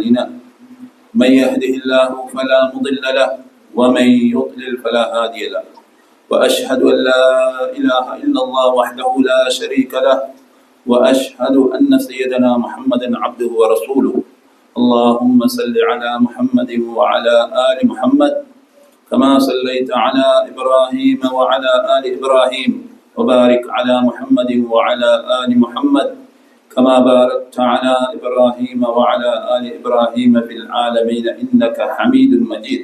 أعمالنا من يهده الله فلا مضل له ومن يضلل فلا هادي له وأشهد أن لا إله إلا الله وحده لا شريك له وأشهد أن سيدنا محمدا عبده ورسوله اللهم صل على محمد وعلى آل محمد كما صليت على إبراهيم وعلى آل إبراهيم وبارك على محمد وعلى آل محمد كما باركت على إبراهيم وعلى آل إبراهيم في العالمين إنك حميد مجيد.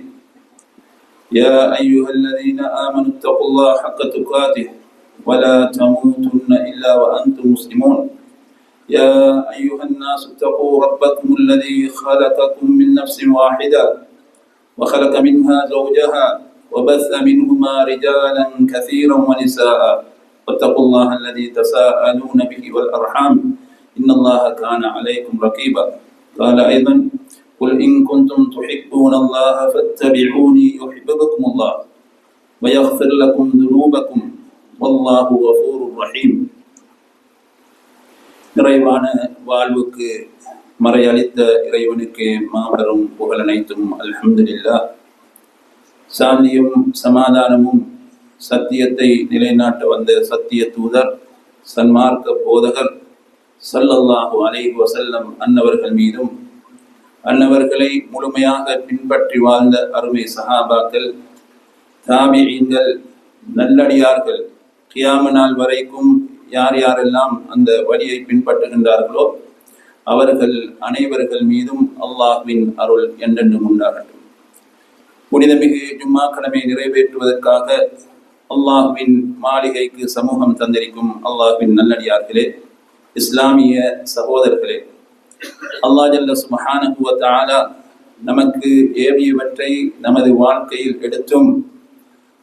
يا أيها الذين آمنوا اتقوا الله حق تقاته ولا تموتن إلا وأنتم مسلمون. يا أيها الناس اتقوا ربكم الذي خلقكم من نفس واحدة وخلق منها زوجها وبث منهما رجالا كثيرا ونساء واتقوا الله الذي تساءلون به والأرحام إن الله كان عليكم رقيبا. قال أيضا قل إن كنتم تحبون الله فاتبعوني يحببكم الله ويغفر لكم ذنوبكم والله غفور رحيم. நிறைவான வாழ்வுக்கு மறையளித்த இறைவனுக்கு மாபெரும் புகழ் அனைத்தும் அல்ஹம்துலில்லாஹ். சாந்தியும் சமாதானமும் சத்தியத்தை நிலைநாட்ட வந்த சத்திய தூதர் சன்மார்க்க போதகர் ஸல்லல்லாஹு அலைஹி வஸல்லம் அன்னவர்கள் மீதும் அன்னவர்களை முழுமையாக பின்பற்றி வாழ்ந்த அருமை சஹாபாக்கள், தாபிஈன்கள், நல்லடியார்கள், கியாம நாள் வரைக்கும் யார் யாரெல்லாம் அந்த வழியை பின்பற்றுகின்றார்களோ அவர்கள் அனைவர்கள் மீதும் அல்லாஹ்வின் அருள் என்றென்றும் உண்டாகட்டும். புனிதமிகு ஜும்மா கடமை நிறைவேற்றுவதற்காக அல்லாஹ்வின் மாளிகைக்கு சமூகம் தந்திருக்கும் அல்லாஹ்வின் நல்லடியார்களே, இஸ்லாமிய சகோதரர்களே, அல்லாஹ் ஜல்ல சுப்ஹானஹு வ தஆலா நமக்கு ஏவியவற்றை நமது வாழ்க்கையில் எடுத்தும்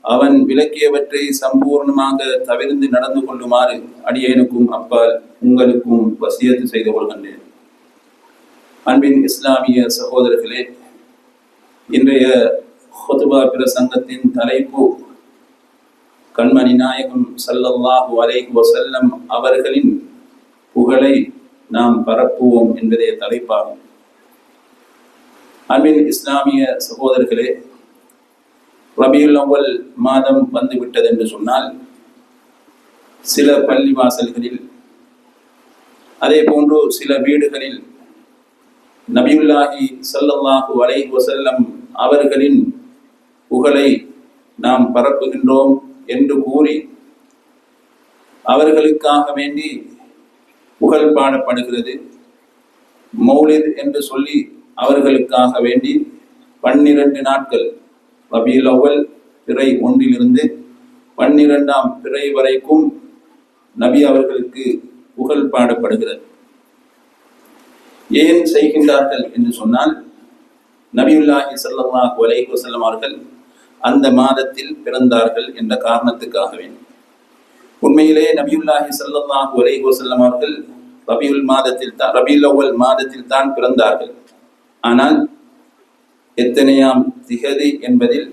அவன் விலக்கியவற்றை சம்பூர்ணமாக தவிர்த்து நடந்து கொள்ளுமாறு அடியேனுக்கும் அப்பால் உங்களுக்கும் வசியத்து செய்து கொள்கின்றேன். அன்பின் இஸ்லாமிய சகோதரர்களே, இன்றைய ஹுதுபா பிரசங்கத்தின் தலைப்பு கண்மணி நாயகம் ஸல்லல்லாஹு அலைஹி வஸல்லம் அவர்களின் புகழை நாம் பரப்புவோம் என்பதே தலைப்பாகும். அன்பின் இஸ்லாமிய சகோதரர்களே, ரபியுல் அவ்வல் மாதம் வந்துவிட்டது என்று சொன்னால் சில பள்ளிவாசல்களில், அதே போன்று சில வீடுகளில் நபியுல்லாஹி ஸல்லல்லாஹு அலைஹி வஸல்லம் அவர்களின் புகழை நாம் பரப்புகின்றோம் என்று கூறி அவர்களுக்காக வேண்டி புகழ் பாடப்படுகிறது. மௌலித் என்று சொல்லி அவர்களுக்காக வேண்டி 12 நாட்கள் ரபியுல் அவ்வல் பிறை 1 12ஆம் பிறை வரைக்கும் நபி அவர்களுக்கு புகழ் பாடப்படுகிறது. ஏன் செய்கின்றார்கள் என்று சொன்னால், நபியுல்லாஹி ஸல்லல்லாஹு அலைஹி வஸல்லம் அவர்கள் அந்த மாதத்தில் பிறந்தார்கள் என்ற காரணத்துக்காக வேண்டும். உண்மையிலே நபியுல்லாஹி ஸல்லல்லாஹு அலைஹி வஸல்லம் அவர்கள் ரபியுல் அவ்வல் மாதத்தில் தான் பிறந்தார்கள். ஆனால் எத்தனையாம் திகதி என்பதில்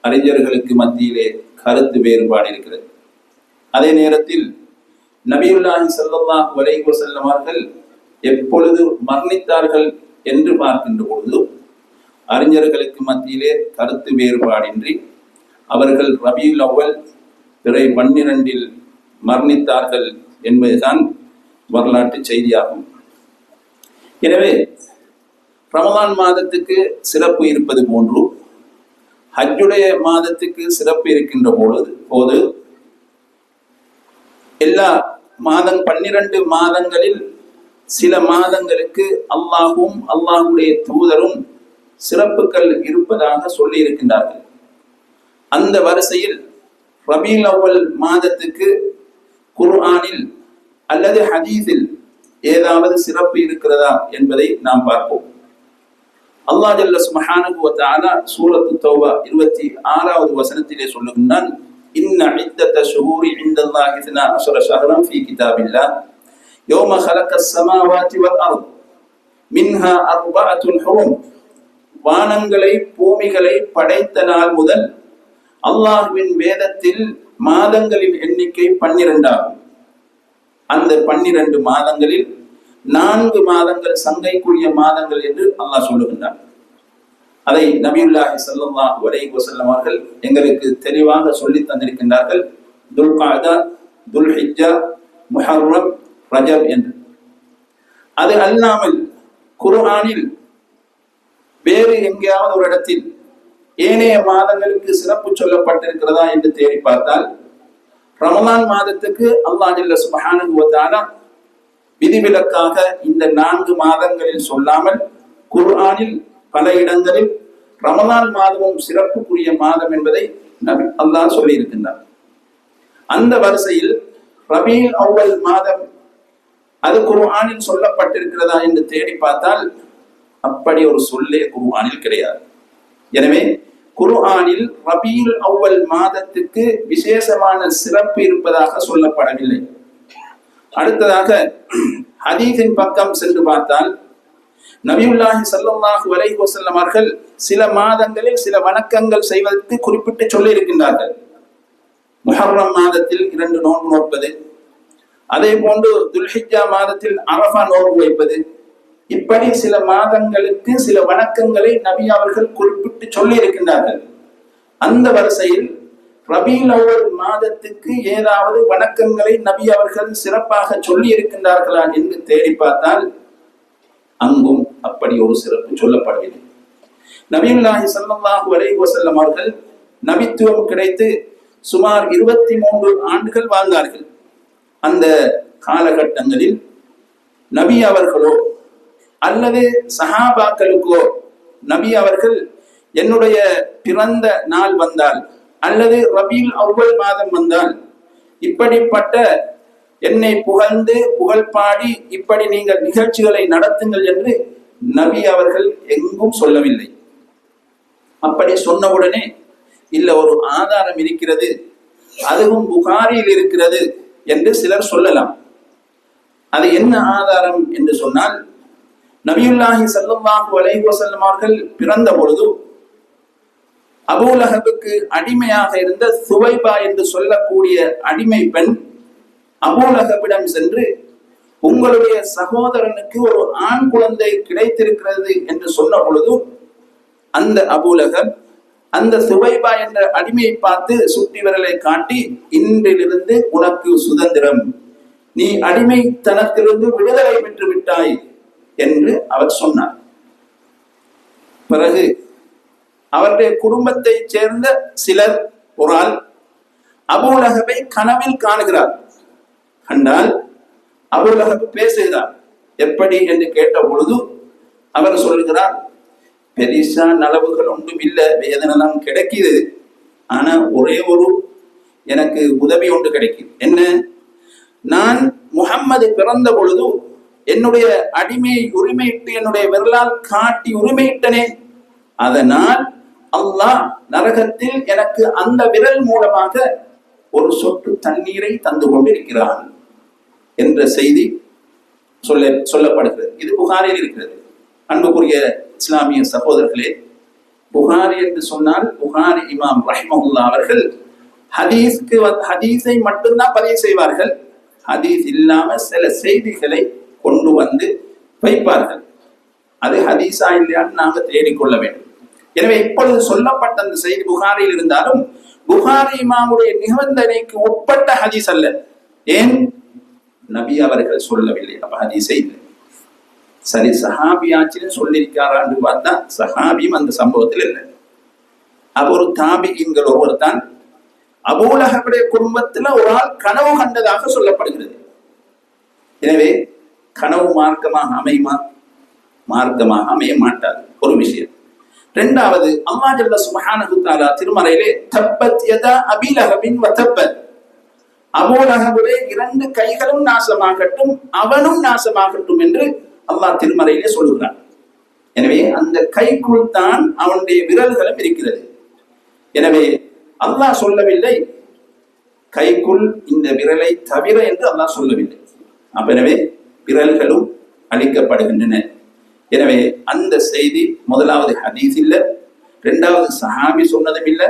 அறிஞர்களுக்கு மத்தியிலே கருத்து வேறுபாடு இருக்கிறது. அதே நேரத்தில் நபியுல்லாஹி ஸல்லல்லாஹு அலைஹி வஸல்லம் அவர்கள் எப்பொழுது மரணித்தார்கள் என்று பார்க்கின்ற பொழுது அறிஞர்களுக்கு மத்தியிலே கருத்து வேறுபாடின்றி அவர்கள் ரபியுல் அவ்வல் பிறை 12 மரணித்தார்கள் என்பதுதான் வரலாற்று செய்தியாகும். எனவே ரமலான் மாதத்துக்கு சிறப்பு இருப்பது போன்று ஹஜ்ஜுடைய மாதத்துக்கு சிறப்பு இருக்கின்ற போது எல்லா 12 மாதங்களில் சில மாதங்களுக்கு அல்லாஹும் அல்லாஹுடைய தூதரும் சிறப்புகள் இருப்பதாக சொல்லி இருக்கின்றார்கள். அந்த வரிசையில் ரபியுல் அவ்வல் மாதத்துக்கு குர்ஆனில் அல்லது ஹதீஸில் ஏதாவது சிறப்பு இருக்கிறதா என்பதை நாம் பார்ப்போம். அல்லாஹ் ஜல்ல சுப்ஹானஹு வ தஆலா சூரத்து தௌபா 26வது வசனத்திலே சொல்லுகின்றான், இன்ன இத்தத ஷுஹூரி இன்தல்லாஹி 12 ஷஹ்ரன் ஃபீ கிதாபில்லாஹ் யௌம ஹலகஸ் ஸமாவாதி வல் அர்த் மின்ஹா அர்பஅத்துன் ஹுரும். வானங்களை பூமிகளை படைத்த நாள் முதல் அல்லாஹ்வின் வேதத்தில் மாதங்களின் எண்ணிக்கை 12 ஆகும். அந்த 12 மாதங்களில் 4 மாதங்கள் சங்கைக்குரிய மாதங்கள் என்று அல்லாஹ் சொல்லுகின்றார். அதை நபியுல்லாஹி ஸல்லல்லாஹு அலைஹி வஸல்லம் அவர்கள் எங்களுக்கு தெளிவாக சொல்லி தந்திருக்கின்றார்கள். துல்காதா, துல்ஹிஜ்ஜா, முஹர்ரம், ரஜப் என்று. அது அல்லாமல் குர்ஆனில் வேறு எங்கேயாவது ஒரு இடத்தில் ஏனைய மாதங்களுக்கு சிறப்பு சொல்லப்பட்டிருக்கிறதா என்று தேடி பார்த்தால், ரமலான் மாதத்துக்கு அல்லாஹ் ஜல்ல சுப்ஹானஹு வ தஆலா விதிவிலக்காக இந்த 4 மாதங்களில் சொல்லாமல் குர்ஆனில் பல இடங்களில் ரமலான் மாதமும் சிறப்புக்குரிய மாதம் என்பதை அல்லாஹ் சொல்லி இருக்கின்றார். அந்த வரிசையில் ரபீல் அவ்வல் மாதம் அது குர்ஆனில் சொல்லப்பட்டிருக்கிறதா என்று தேடி பார்த்தால் அப்படி ஒரு சொல்லே குர்ஆனில் கிடையாது. எனவே குர்ஆனில் ரபீல் அவ்வல் மாதத்துக்கு விசேஷமான சிறப்பு இருப்பதாக சொல்லப்படவில்லை. அடுத்ததாக ஹதீஸின் பக்கம் சென்று பார்த்தால் நபியுல்லாஹி ஸல்லல்லாஹு அலைஹி வஸல்லம் அவர்கள் சில மாதங்களில் சில வணக்கங்கள் செய்வதற்கு குறிப்பிட்டு சொல்லி இருக்கின்றார்கள். முஹர்ரம் மாதத்தில் 2 நோன்பு நோற்பது, அதே போன்று துல்ஹிஜ்ஜா மாதத்தில் அரஃபா நோன்பு வைப்பது, இப்படி சில மாதங்களுக்கு சில வணக்கங்களை நபி அவர்கள் குறிப்பிட்டு சொல்லி இருக்கின்றார்கள். அந்த வரிசையில் ரபீல் அவ்வல் மாதத்துக்கு ஏதாவது வணக்கங்களை நபி அவர்கள் சிறப்பாக சொல்லி இருக்கின்றார்களா என்று தேடி பார்த்தால் அங்கும் அப்படி ஒரு சிறப்பு சொல்லப்படவில்லை. நபியுல்லாஹி ஸல்லல்லாஹு அலைஹி வஸல்லம் அவர்கள் நபித்துவம் கிடைத்து சுமார் 23 ஆண்டுகள் வாழ்ந்தார்கள். அந்த காலகட்டங்களில் நபி அவர்களோ அல்லது சஹாபாக்களுக்கோ நபி அவர்கள் என்னுடைய பிறந்த நாள் வந்தால் அல்லது ரபீல் அவ்வல் மாதம் வந்தால் இப்படிப்பட்ட என்னை புகழ்ந்து புகழ் பாடி இப்படி நீங்கள் நிகழ்ச்சிகளை நடத்துங்கள் என்று நபி அவர்கள் எங்கும் சொல்லவில்லை. அப்படி சொன்னவுடனே இல்ல ஒரு ஆதாரம் இருக்கிறது, அதுவும் புகாரியில் இருக்கிறது என்று சிலர் சொல்லலாம். அது என்ன ஆதாரம் என்று சொன்னால், நபியுல்லாஹி ஸல்லல்லாஹு அலைஹி வஸல்லம் அவர்கள் பிறந்த பொழுது அபூலஹபுக்கு அடிமையாக இருந்த சுவைபா என்று சொல்லக்கூடிய அடிமை பெண் அபூலஹபிடம் சென்று உங்களுடைய சகோதரனுக்கு ஒரு ஆண் குழந்தை கிடைத்திருக்கிறது என்று சொன்ன பொழுது அந்த அபூலஹப் அந்த சுவைபா என்ற அடிமையை பார்த்து சுட்டி விரலை காட்டி இன்றிலிருந்து உனக்கு சுதந்திரம், நீ அடிமைத்தனத்திலிருந்து விடுதலை பெற்று விட்டாய் என்று அவர் சொன்னார். பிறகு அவருடைய குடும்பத்தை சேர்ந்த சிலர் ஒரு ஆள் அபூலஹபை கனவில் காணுகிறார். கண்டால் அபூலஹப் பேசுகிறார். எப்படி என்று கேட்ட பொழுது அவர் சொல்லுகிறார், பெரிசா நலவுகள் ஒன்றும் இல்லை, வேதனை தான் கிடைக்குது, ஆனா ஒரே ஒரு எனக்கு உதவி ஒன்று கிடைக்குது. என்ன? நான் முஹம்மது பிறந்த பொழுது என்னுடைய அடிமையை உரிமையிட்டு என்னுடைய விரலால் காட்டி உரிமையிட்டனே, அதனால் அல்லாஹ் நரகத்தில் எனக்கு அந்த விரல் மூலமாக ஒரு சொட்டு தண்ணீரை தந்து கொண்டிருக்கிறான் என்ற செய்தி சொல்லப்படுகிறது. இது புகாரில் இருக்கிறது. அன்புக்குரிய இஸ்லாமிய சகோதரர்களே, புகாரி என்று சொன்னால் புகாரி இமாம் ரஹ்மஹுல்லாஹ் அவர்கள் ஹதீஸை மட்டும்தான் பதிவு செய்வார்கள். ஹதீஸ் இல்லாம சில செய்திகளை கொண்டு வந்து வைப்பார்கள். அது ஹதீஸா இல்லையான்னு நாங்க தேடிக்கொள்ள வேண்டும். எனவே இப்பொழுது சொல்லப்பட்ட அந்த செய்தி புகாரியில் இருந்தாலும் புகாரி இமாமுடைய நிபந்தனைக்கு உட்பட்ட ஹதீஸ் அல்ல. ஏன்? நபி அவர்கள் சொல்லவில்லை, அப்ப ஹதீஸே இல்லை. சரி, சஹாபியாச்சின்னு சொல்லியிருக்காரான்னு பார்த்தா சஹாபியும் அந்த சம்பவத்தில் இல்லை. அவர் ஒரு தாபியின்கள் ஒருவர் தான். அபூலஹபுடைய குடும்பத்துல ஒரு ஆள் கனவு கண்டதாக சொல்லப்படுகிறது. எனவே கனவு மார்க்கமாக அமையுமா? மார்க்கமாக அமைய மாட்டாது. ஒரு விஷயம். இரண்டாவது, அல்லாஹ் ஜல்ல சுப்ஹானஹு தஆலா திருமறையிலே தப்பத் யதா அபீ லஹபின் வ தப்பத், அபூலஹபுடைய 2 கைகளும் நாசமாகட்டும் அவனும் நாசமாகட்டும் என்று அல்லாஹ் திருமறையிலே சொல்லுகிறான். எனவே அந்த கைக்குள் தான் அவனுடைய விரல்களும் இருக்கிறது. எனவே அல்லாஹ் சொல்லவில்லை கைக்குள் இந்த விரலை தவிர என்று அல்லாஹ் சொல்லவில்லை. எனவே விரல்களும் அளிக்கப்படுகின்றன. எனவே அந்த செய்தி முதலாவது ஹதீஸ் இல்லை, இரண்டாவது சஹாபி சொன்னதும் இல்லை,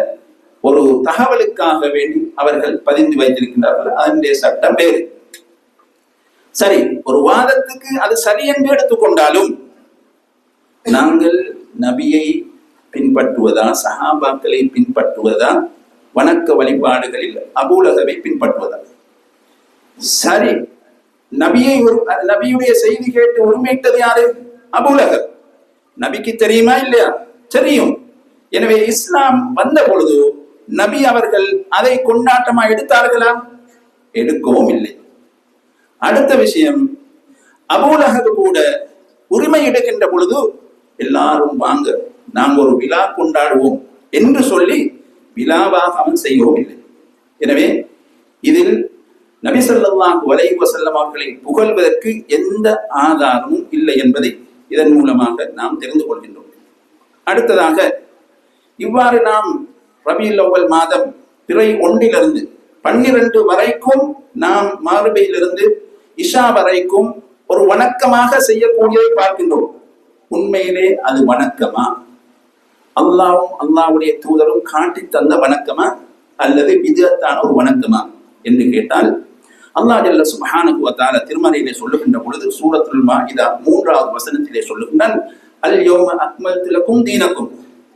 ஒரு தகவலுக்காக வேண்டி அவர்கள் பதிந்து வைத்திருக்கின்றார்கள். அதனுடைய சட்டம் வேறு. சரி, ஒரு வாதத்துக்கு அது சரி என்று எடுத்துக்கொண்டாலும் நாங்கள் நபியை பின்பற்றுவதா, சஹாபாக்களை பின்பற்றுவதா, வணக்க வழிபாடுகளில் அபூலகவை பின்பற்றுவதா? சரி, நபியுடைய செய்தி கேட்டு உரிமையிட்டது யாரு? அபூலகப். நபிக்கு தெரியுமா இல்லையா? தெரியும். எனவே இஸ்லாம் வந்த பொழுது நபி அவர்கள் அதை கொண்டாட்டமா எடுத்தார்களா? எடுக்கவும் இல்லை. அடுத்த விஷயம், அபூலகப் கூட உரிமை எடுக்கின்ற பொழுது எல்லாரும் வாங்க நாம் ஒரு விழா கொண்டாடுவோம் என்று சொல்லி விழாவாக அவன் செய்யவும் இல்லை. எனவே இதில் நபி ஸல்லல்லாஹு அலைஹி வஸல்லம் அவர்களை புகழ்வதற்கு எந்த ஆதாரமும் இல்லை என்பதை இதன் மூலமாக நாம் தெரிந்து கொள்கின்றோம். அடுத்ததாக, இவ்வாறு நாம் ரபியுல் அவ்வல் மாதம் பிறை 1 12 வரைக்கும் நாம் மார்பையிலிருந்து இஷா வரைக்கும் ஒரு வணக்கமாக செய்யக்கூடியதை பார்க்கின்றோம். உண்மையிலே அது வணக்கமா? அல்லாஹ்வும் அல்லாஹ்வுடைய தூதரும் காட்டி தந்த வணக்கமா அல்லது பித்அத்தான ஒரு வணக்கமா என்று கேட்டால், அல்லாஹ் ஜல்ல சுப்ஹானஹு வ தஆலா திருமறையிலே சொல்லுகின்ற பொழுது சூரத்துல் மாஇதா 3வது வசனத்திலே சொல்லுகின்றான், அல் யௌம அக்மல்து லக்கும் தீனக்கும்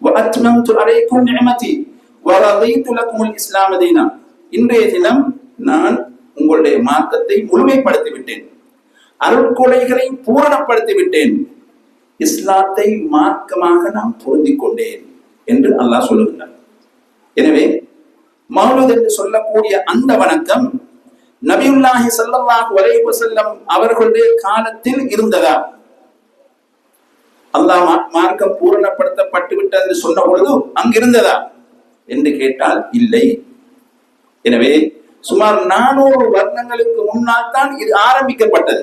வ அத்மம்து அலைக்கும் நிஅமதி வ ரதீது லக்குமுல் இஸ்லாம தீனா. இன்றைய தினம் நான் உங்களுடைய மார்க்கத்தை முழுமைப்படுத்தி விட்டேன், அருட்கொடைகளை பூரணப்படுத்தி விட்டேன், இஸ்லாத்தை மார்க்கமாக நான் பொருந்திக் கொண்டேன் என்று அல்லாஹ் சொல்லுகின்றார். எனவே மௌலூத் என்று சொல்லக்கூடிய அந்த வணக்கம் நபியுல்லாஹி ஸல்லல்லாஹு அலைஹி வஸல்லம் அவர்களுடைய காலத்தில் இருந்ததா? அல்லாஹ் மார்க்கம் பூரணப்படுத்தப்பட்டு விட்டது என்று சொன்ன பொழுது அங்கிருந்ததா என்று கேட்டால் இல்லை. எனவே சுமார் 400 வருடங்களுக்கு முன்னால் தான் இது ஆரம்பிக்கப்பட்டது.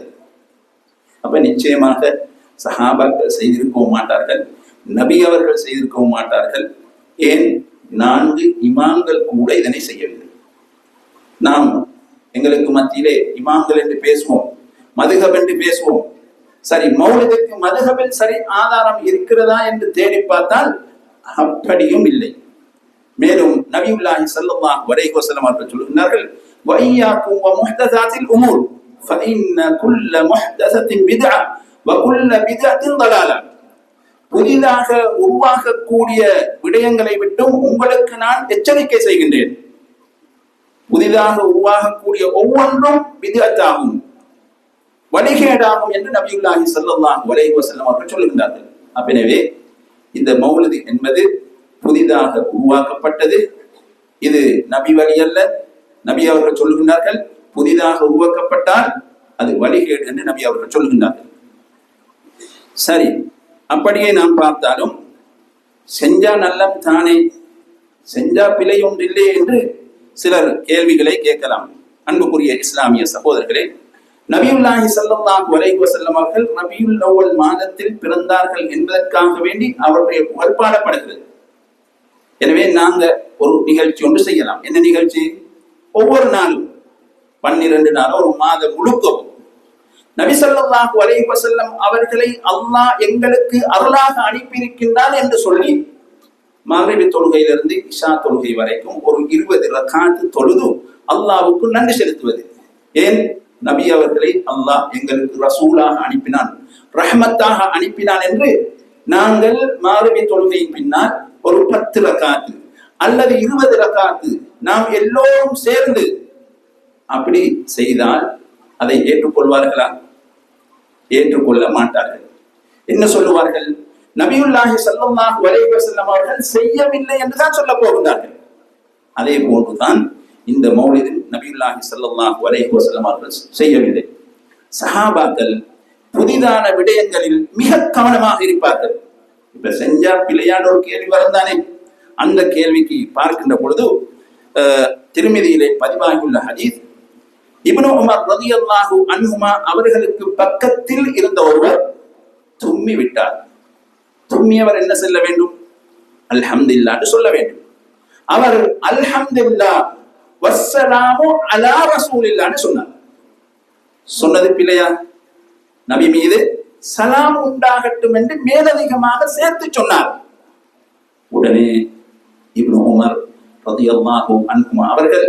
அப்ப நிச்சயமாக சஹாபாக்கள் செய்திருக்கவும் மாட்டார்கள், நபி அவர்கள் செய்திருக்கவும் மாட்டார்கள். ஏன்? 4 இமாம்கள் கூட இதனை செய்யவில்லை. நாம் எங்களுக்கு மத்தியிலே இமாம்கள் என்று பேசுவோம், மதுஹப் என்று பேசுவோம். சரி, மௌலிதுக்கு மதுஹபில் சரி ஆதாரம் இருக்கிறதா என்று தேடி பார்த்தால் அப்படியும் இல்லை. மேலும் நபியுல்லாஹி ஸல்லல்லாஹு அலைஹி வஸல்லம் அவர்கள் சொல்கிறார்கள், வஇய்யாக்கும் வ முஹ்தஸாத்தில் உமூர் ஃபஇன்ன குல்ல முஹ்தஸத்தின் பித்அ வ குல்ல பித்அத்தின் ضلاலா. புதிதாக உருவாகக்கூடிய விடயங்களை விட்டும் உங்களுக்கு நான் எச்சரிக்கை செய்கின்றேன். புதிதாக உருவாகக்கூடிய ஒவ்வொன்றும் பித்அத்தாகும், வழிகேடாகும் என்று நபியுல்லாஹி ஸல்லல்லாஹு அலைஹி வஸல்லம் அவர்கள் சொல்லுகின்றார்கள். எனவே இந்த மௌலிது என்பது புதிதாக உருவாக்கப்பட்டது. இது நபி வழி அல்ல. நபி அவர்கள் சொல்லுகின்றார்கள், புதிதாக உருவாக்கப்பட்டால் அது வழிகேடு என்று நபி அவர்கள் சொல்லுகின்றார்கள். சரி, அப்படியே நாம் பார்த்தாலும் செஞ்சா நல்லம் தானே, செஞ்சா பிழை ஒன்றில்லை என்று சிலர் கேள்விகளை கேட்கலாம். அன்புக்குரிய இஸ்லாமிய சகோதரர்களே, நபியுல்லாஹி ஸல்லல்லாஹு அலைஹி வஸல்லம் அவர்கள் ரபியுல் அவ்வல் மாதத்தில் பிறந்தார்கள் என்பதற்காக வேண்டி அவருடைய புகழ் பாடப்படுகிறது. எனவே நாங்க ஒரு நிகழ்ச்சி ஒன்று செய்யலாம். என்ன நிகழ்ச்சி? ஒவ்வொரு நாளும் 12 நாள் ஒரு மாதம் முழுக்கவும் நபி ஸல்லல்லாஹு அலைஹி வஸல்லம் அவர்களை அல்லாஹ் எங்களுக்கு அருளாக அனுப்பியிருக்கின்றான் என்று சொல்லி மக்ரிபி தொழுகையிலிருந்து இஷா தொழுகை வரைக்கும் ஒரு 20 ரக்காத் தொழுது அல்லாஹ்வுக்கு நன்றி செலுத்துவது. ஏன்? நபி அவர்களை அல்லாஹ் எங்களுக்கு ரசூலாக அனுப்பினான், ரஹ்மத்தாக அனுப்பினான் என்று நாங்கள் மக்ரிபி தொழுகையின் பின்னால் ஒரு 10 ரக்காத் அல்லது 20 ரக்காத் நாம் எல்லோரும் சேர்ந்து அப்படி செய்தால் அதை ஏற்றுக்கொள்வார்களா? ஏற்றுக்கொள்ள மாட்டார்கள். என்ன சொல்லுவார்கள்? நபியுல்லாஹி ஸல்லல்லாஹு அலைஹி வஸல்லம் அவர்கள் செய்யவில்லை என்றுதான் சொல்ல போகிறார்கள். அதே போன்றுதான் இந்த மௌலிதில் நபியுல்லாஹி ஸல்லல்லாஹு அலைஹி வஸல்லம் அவர்கள் செய்யவில்லை. சஹாபாக்கள் புதிதான விடயங்களில் மிக கவனமாக இருப்பார்கள். இப்ப செஞ்சா பிழையான ஒரு கேள்வி வரந்தானே, அந்த கேள்விக்கு பார்க்கின்ற பொழுது திருமிதியிலே பதிவாகியுள்ள ஹதீஸ், இப்னு உமர் ரலியல்லாஹு அன்ஹுமா அவர்களுக்கு பக்கத்தில் இருந்த ஒருவர் தும்மி விட்டார். தும்மியவர் என்ன சொல்ல வேண்டும்? அல்ஹம்துலில்லாஹ் சொல்ல வேண்டும். அவர் அல்ஹம்துலில்லாஹ் வஸ்ஸலாமு அலா ரசூலில்லாஹ் சொன்னார். சொன்னது பிழையா? நபி மீது சலாம் உண்டாகட்டும் என்று மேலதிகமாக சேர்த்து சொன்னார். உடனே இப்னு உமர் ரலியல்லாஹு அன்ஹுமா அவர்கள்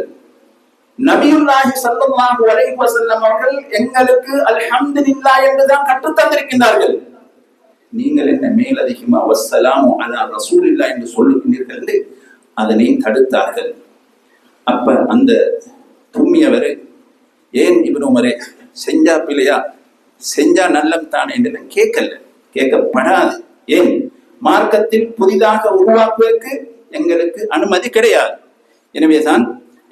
நபியுல்லாஹி ஸல்லல்லாஹு அலைஹி வஸல்லம் அவர்கள் எங்களுக்கு அல்ஹம்துலில்லாஹ் என்றுதான் கற்றுத் தந்திருக்கின்றார்கள். நீங்கள் என்ன மேலதிகமா வஸ்ஸலாமு அலா ரசூலில்லாஹ் என்று சொல்லுகின்றீர்கள் என்று அதனை தடுத்தார்கள். அப்ப அந்த தும்மியவர், ஏன் இப்னு உமரே செஞ்சா பிழையா, செஞ்சா நல்லம் தானே என்று கேட்கப்படாது. ஏன் மார்க்கத்தில் புதிதாக உருவாக்குவதற்கு எங்களுக்கு அனுமதி கிடையாது. எனவேதான்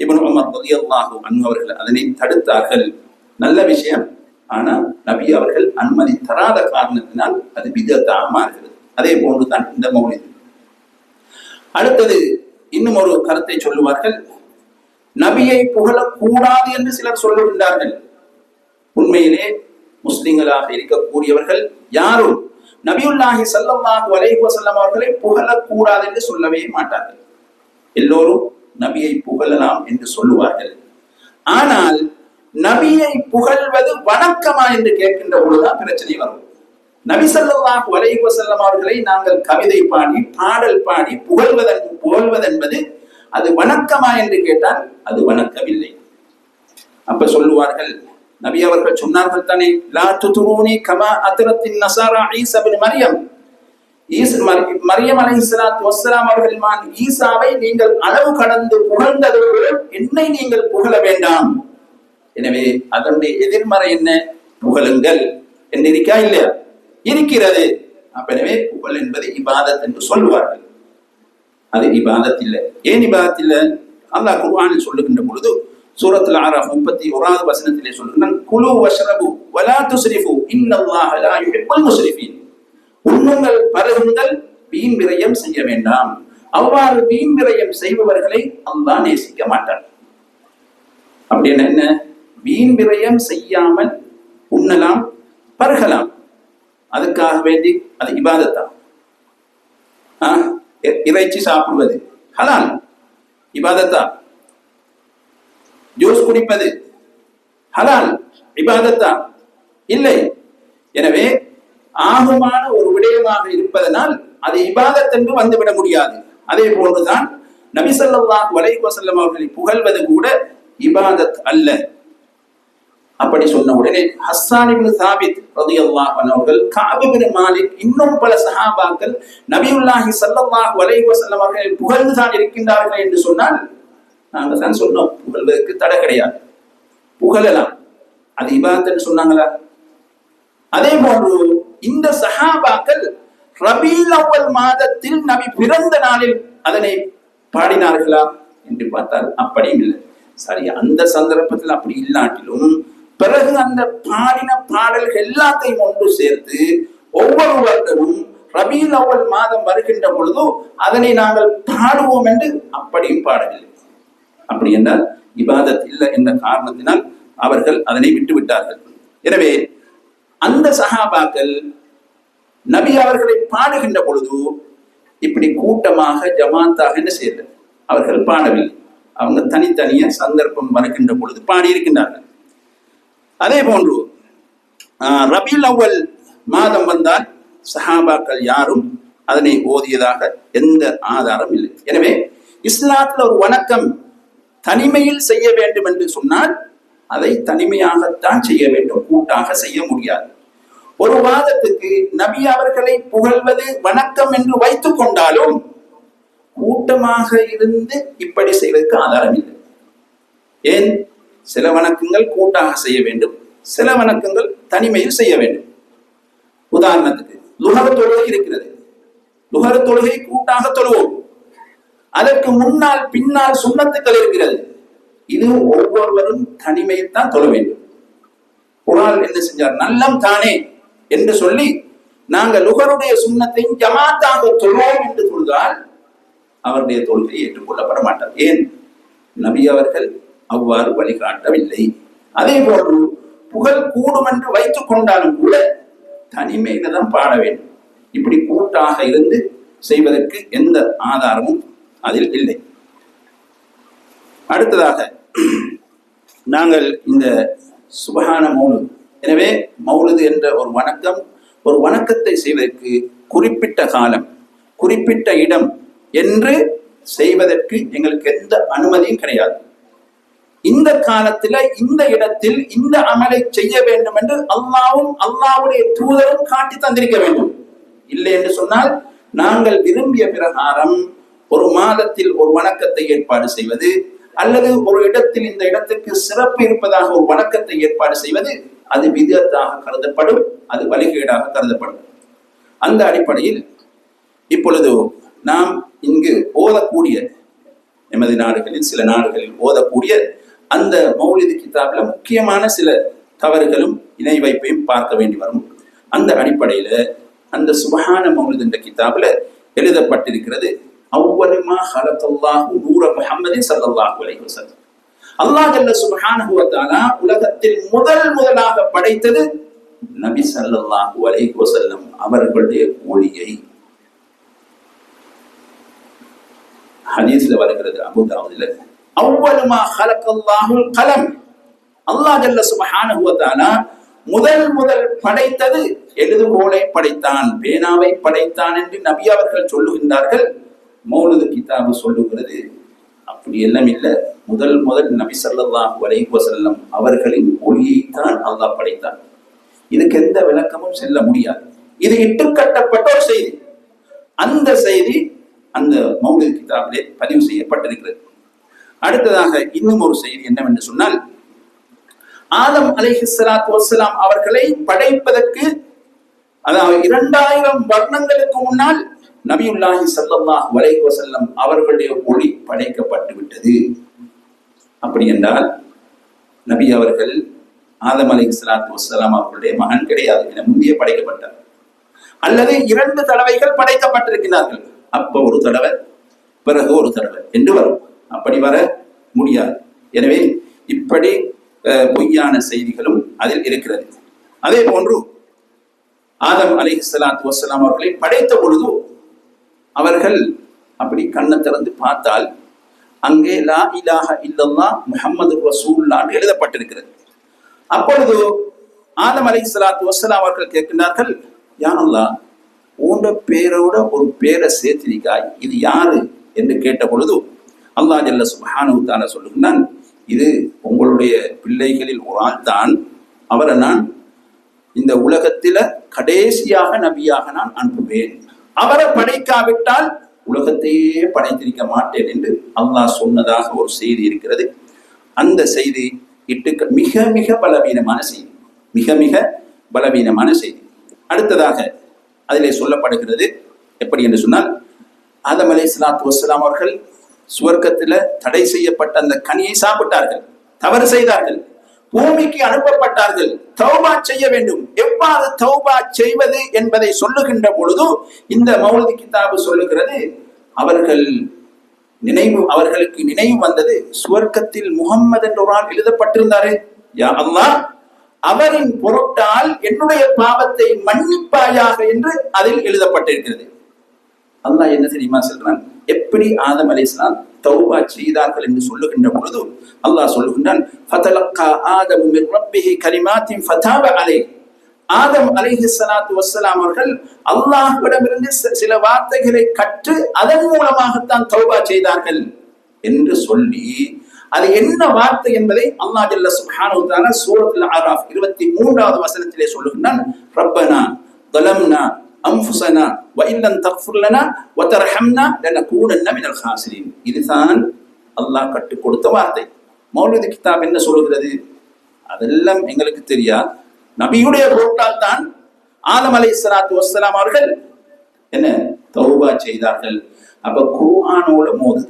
இப்னு உமர் ரலியல்லாஹு அன்ஹு அவர்கள் அதனை தடுத்தார்கள். நல்ல விஷயம். ஆனால் நபி அவர்கள் அனுமதி தராத காரணத்தினால் அது பிதத்தாக மாறுகிறது. அதே போன்றுதான் இந்த மௌலித். அடுத்தது இன்னும் ஒரு கருத்தை சொல்லுவார்கள். நபியை புகழக்கூடாது என்று சிலர் சொல்லுகின்றார்கள். உண்மையிலே முஸ்லிம்களாக இருக்கக்கூடியவர்கள் யாரும் நபியுல்லாஹி ஸல்லல்லாஹு அலைஹி வஸல்லம் அவர்களை புகழக்கூடாது என்று சொல்லவே மாட்டார்கள். எல்லோரும் நபியை புகழலாம் என்று சொல்லுவார்கள். ஆனால் நபியை புகழ்வது வணக்கமா என்று கேட்கின்ற பொழுதுதான் பிரச்சனை வரும். நபி ஸல்லல்லாஹு அலைஹி வஸல்லம் அவர்களை நாங்கள் கவிதை பாடி பாடல் பாடி புகழ்வதென்பது அது வணக்கமா என்று கேட்டால் அது வணக்கமில்லை. அப்ப சொல்லுவார்கள், நபி அவர்கள் சொன்னார்கள் தானே, லா துதுரூனி கமா அத்ரத்தின் நஸாரா ஈஸா இப்னு மரியம். மரியம் அலைஹிஸ்ஸலாத்து வஸ்ஸலாம் அவர்கள் ஈசாவை நீங்கள் அளவு கடந்து புகழ்ந்ததோடு என்னை நீங்கள் புகழ வேண்டாம். எனவே அதனுடைய எதிர்மறை என்ன? புகழுங்கள் என்று இருக்கா இல்லையா? இருக்கிறது. அப்ப எனவே புகழ் என்பது இபாதத் என்று சொல்லுவார்கள். அது இபாதத் இல்லை. ஏன் இபாதத் இல்லை? அல்லாஹ் குர்ஆனில் சொல்லுகின்ற பொழுது சூரத்துல் ஆராஃப் 31வது வசனத்திலே சொல்லுகிறான், குலு வஷ்ரபு வலா துஸ்ரிஃபு இன்னல்லாஹ லா யுஹிப்புல் முஸ்ரிஃபீன். உண்ணுங்கள் பருகுங்கள், வீண் விரயம் செய்ய வேண்டாம். அவ்வாறு வீண் விரயம் செய்பவர்களை அல்லாஹ் நேசிக்க மாட்டார். அப்படின்னு என்ன? வீண் விரயம் செய்யாமல் உண்ணலாம், பருகலாம். அதுக்காக வேண்டி அது இபாதத்தான். இறைச்சி சாப்பிடுவது ஹலால், இபாதத்தா? ஜூஸ் குடிப்பது ஹலால், இபாதத்தா? இல்லை. எனவே ஆகுமான ஒரு விடயமாக இருப்பதனால் அது இபாதத் என்று வந்துவிட முடியாது. அதே போன்றுதான் நபி ஸல்லல்லாஹு அலைஹி வஸல்லம் அவர்களை புகழ்வது கூட இபாதத் அல்ல. அப்படி சொன்ன உடனே ஹஸ்ஸான் இப்னு சாபித் ரலியல்லாஹு அன்ஹு அவர்கள், கஅப் இப்னு மாலிக், இன்னும் பல சஹாபாக்கள் நபியுல்லாஹி ஸல்லல்லாஹு அலைஹி வஸல்லம் அவர்களை புகழ்ந்துதான் இருக்கின்றார்கள் என்று சொன்னால் நாங்கள் தான் சொன்னோம், புகழ்வதற்கு தடை கிடையாது, புகழலாம். அது இபாதத் என்று சொன்னாங்களா? அதே போன்று இந்த சஹாபாக்கள் ரபீல் அவ்வல் மாதத்தில் நபி பிறந்த நாளில் அதனை பாடினார்களா என்று பார்த்தால் அப்படியும் இல்லை. சரி, அந்த சந்தர்ப்பத்தில் அப்படி இல்லாட்டிலும் பிறகு அந்த பாடின பாடல்கள் எல்லாத்தையும் ஒன்று சேர்த்து ஒவ்வொரு வருடமும் ரபீல் அவ்வல் மாதம் வருகின்ற பொழுது அதனை நாங்கள் பாடுவோம் என்று அப்படியும் பாடவில்லை. அப்படி என்றால் இபாதத் இல்லை என்ற காரணத்தினால் அவர்கள் அதனை விட்டு விட்டார்கள். எனவே அந்த சஹாபாக்கள் நபி அவர்களை பாடுகின்ற பொழுது இப்படி கூட்டமாக ஜமாத்தாக என்ன செய்யல, அவர்கள் பாடவில்லை. அவங்க தனித்தனிய சந்தர்ப்பம் வருகின்ற பொழுது பாடியிருக்கின்றார்கள். அதே போன்று ரபீல் அவ்வல் மாதம் வந்தால் சஹாபாக்கள் யாரும் அதனை ஓதியதாக எந்த ஆதாரம் இல்லை. எனவே இஸ்லாத்தில் ஒரு வணக்கம் தனிமையில் செய்ய வேண்டும் என்று சொன்னால் அதை தனிமையாகத்தான் செய்ய வேண்டும், கூட்டாக செய்ய முடியாது. ஒரு வாதத்துக்கு நபி அவர்களை புகழ்வது வணக்கம் என்று வைத்துக் கொண்டாலும் கூட்டமாக இருந்து இப்படி செய்வதற்கு ஆதாரம் இல்லை. ஏன்? சில வணக்கங்கள் கூட்டாக செய்ய வேண்டும், சில வணக்கங்கள் தனிமையில் செய்ய வேண்டும். உதாரணத்துக்கு லுஹர் தொழுகை இருக்கிறது. லுஹர் தொழுகை கூட்டாக தொழுவோம். அதற்கு முன்னால் பின்னால் சுன்னத்துக்கள் இருக்கிறது. இது ஒவ்வொருவரும் தனிமையில் தான் தொழ வேண்டும். குர்ஆன் என்ன செஞ்சார்? நல்லம் தானே என்று சொல்லி நாங்கள் லுஹருடைய சுன்னத்தை ஜமாத்தாக தொழுவோம் என்று சொல்தால் அவருடைய தொழுகை ஏற்றுக்கொள்ளப்பட மாட்டார். ஏன்? நபி அவர்கள் அவ்வாறு வழிகாட்டவில்லை. அதே போன்று புகழ் கூடும் என்று வைத்துக் கொண்டாலும் கூட தனிமையில தான் பாட வேண்டும். இப்படி கூட்டாக இருந்து செய்வதற்கு எந்த ஆதாரமும் அதில் இல்லை. அடுத்ததாக நாங்கள் இந்த சுபஹான மௌலுத், எனவே மௌலுது என்ற ஒரு வணக்கம், ஒரு வணக்கத்தை செய்வதற்கு குறிப்பிட்ட காலம், குறிப்பிட்ட இடம் என்று செய்வதற்கு எங்களுக்கு எந்த அனுமதியும் கிடையாது. இந்த காலத்துல இந்த இடத்தில் இந்த அமலை செய்ய வேண்டும் என்று அல்லாவும் அல்லாவுடைய தூதரும் காட்டி தந்திருக்க வேண்டும். இல்லை என்று சொன்னால் நாங்கள் விரும்பிய பிரகாரம் ஒரு மாதத்தில் ஒரு வணக்கத்தை ஏற்பாடு செய்வது அல்லது ஒரு இடத்தில் இந்த இடத்துக்கு சிறப்பு இருப்பதாக ஒரு வணக்கத்தை ஏற்பாடு செய்வது அது விதத்தாக கருதப்படும், அது வழிகேடாக கருதப்படும். அந்த அடிப்படையில் இப்பொழுது நாம் இங்கு ஓதக்கூடிய எமது நாடுகளில் சில நாடுகளில் ஓதக்கூடிய அந்த மௌலிது கிதாபில் முக்கியமான சில தவறுகளும் இணை வைப்பையும் பார்க்க வேண்டி வரும். அந்த அடிப்படையில அந்த சுபஹான மௌலிது என்ற கிதாபில் எழுதப்பட்டிருக்கிறது, அவ்வலுமா ஹலகல்லாஹு நூர முஹம்மதின் ஸல்லல்லாஹு அலைஹி வஸல்லம். அல்லாஹ் ஜல்ல சுப்ஹானஹு வ தஆலா உலகத்தில் முதலாக படைத்தது நபி ஸல்லல்லாஹு அலைஹி வஸல்லம் அவர்களுடைய ஒளியை. ஹதீஸ்ல வருகிறது அபூ தாவூதுல, அவ்வலுமா ஹலகல்லாஹுல் கலம், அல்லாஹ் ஜல்ல சுப்ஹானஹு வ தஆலா முதல் படைத்தது எழுதுகோலை படைத்தான், பேனாவை படைத்தான் என்று நபி அவர்கள் சொல்லுகின்றார்கள். மௌலிது கிதாபு சொல்லுகிறது அப்படி எல்லாம் இல்லை. முதல் நபி ஸல்லல்லாஹு அலைஹி வஸல்லம் அவர்களின் ஒளியைத்தான் அல்லாஹ் படைத்தான். இதுக்கு எந்த விளக்கமும் செல்ல முடியாது. இது இட்டுக்கட்டப்பட்ட ஒரு செய்தி. அந்த செய்தி அந்த மௌலிது கிதாபிலே பதிவு செய்யப்பட்டிருக்கிறது. அடுத்ததாக இன்னும் ஒரு செய்தி என்னவென்று சொன்னால், ஆதம் அலைஹிஸ்ஸலாத்து வஸ்ஸலாம் அவர்களை படைப்பதற்கு அதாவது 2000 வருடங்களுக்கு முன்னால் நபியுல்லாஹி ஸல்லல்லாஹு அலைஹி வஸல்லம் அவர்களுடைய ஒளி படைக்கப்பட்டு விட்டது. அப்படி என்றால் நபி அவர்கள் ஆதம் அலைஹிஸ்ஸலாத்து வஸ்ஸலாம் அவர்களுடைய மகன் கிடையாது, என முந்தைய படைக்கப்பட்டார். அல்லது 2 தடவைகள் படைக்கப்பட்டிருக்கிறார்கள், அப்ப ஒரு தடவை பிறகு ஒரு தடவை என்று வரும். அப்படி வர முடியாது. எனவே இப்படி பொய்யான செய்திகளும் அதில் இருக்கிறது. அதே போன்று ஆதம் அலைஹிஸ்ஸலாத்து வஸ்ஸலாம் அவர்களை படைத்த பொழுது அவர்கள் அப்படி கண்ணை திறந்து பார்த்தால் அங்கே லா இலாஹ இல்லல்லாஹ் முஹம்மது ரசூலுல்லாஹ் எழுதப்பட்டிருக்கிறது. அப்பொழுது ஆதம் அலைஹிஸ்ஸலாத்து வஸ்ஸலாம் அவர்கள் கேட்கின்றார்கள், யா அல்லாஹ், உண்ட பேரோட ஒரு பேரை சேர்த்திருக்காய், இது யாரு என்று கேட்ட பொழுது அல்லாஹ் ஜல்ல சுப்ஹானஹு வ தஆலா சொல்லுகிறான், இது உங்களுடைய பிள்ளைகளில் ஒரு ஆள் தான், அவரை நான் இந்த உலகத்தில கடைசியாக நபியாக நான் அனுப்புவேன், அவரை படைக்காவிட்டால் உலகத்தையே படைத்திருக்க மாட்டேன் என்று அல்லாஹ் சொன்னதாக ஒரு செய்தி இருக்கிறது. அந்த செய்தி மிக மிக பலவீனமான செய்தி, மிக பலவீனமான செய்தி. அடுத்ததாக அதிலே சொல்லப்படுகிறது எப்படி என்று சொன்னால், ஆதம் அலைஹிஸ்ஸலாத்து வஸ்ஸலாம் அவர்கள் சுவர்க்கத்தில் தடை செய்யப்பட்ட அந்த கனியை சாப்பிட்டார்கள், தவறு செய்தார்கள், பூமிக்கு அனுப்பப்பட்டார்கள், தௌபா செய்ய வேண்டும். எவ்வாறு தௌபா செய்வது என்பதை சொல்லுகின்ற பொழுது இந்த மௌலிது கிதாபு சொல்லுகிறது, அவர்களுக்கு நினைவு வந்தது, சுவர்க்கத்தில் முஹம்மது என்ற ஒரு ஆள் எழுதப்பட்டிருந்தாரே, யா அல்லாஹ், அவரின் பொருட்டால் என்னுடைய பாவத்தை மன்னிப்பாயாக என்று அதில் எழுதப்பட்டிருக்கிறது. அல்லாஹ் என்ன தெரியுமா சொல்றான், எப்படி ஆதம் அலைஹிஸ்ஸலாம் தௌபா செய்தார்கள் என்று சொல்லுகின்ற பொழுது அல்லாஹ் சொல்லுகின்றான், ஃபதலக்கா ஆதமு மின் ரப்பிஹி கலிமாத்தின் ஃபதாப அலைஹி. ஆதம் அலைஹிஸ்ஸலாத்து வஸ்ஸலாம் அவர்கள் அல்லாஹ்விடமிருந்து சில வார்த்தைகளை கற்று அதன் மூலமாகத்தான் தௌபா செய்தார்கள் என்று சொல்லி, அது என்ன வார்த்தை என்பதை அல்லாஹ் ஜல்ல சுப்ஹானஹு வ தஆலா சூரத்துல் அராஃப் 23வது வசனத்திலே சொல்லுகின்றான், ரப்பனா ظلمنا أنفسنا وإن لم تغفر لنا وترحمنا لنكونن من الخاسرين. இதுதான் அல்லாஹ் கற்றுக் கொடுத்த வார்த்தை. மௌலிது கிதாப் என்ன சொல்கிறது, அதெல்லாம் எங்களுக்கு தெரியாது, நபியுடைய பொருட்டால் தான் ஆதம் அலைஹிஸ்ஸலாத்து வஸ்ஸலாம் அவர்கள் என்ன தௌபா செய்தார்கள். அப்ப குர்ஆனோட மோது,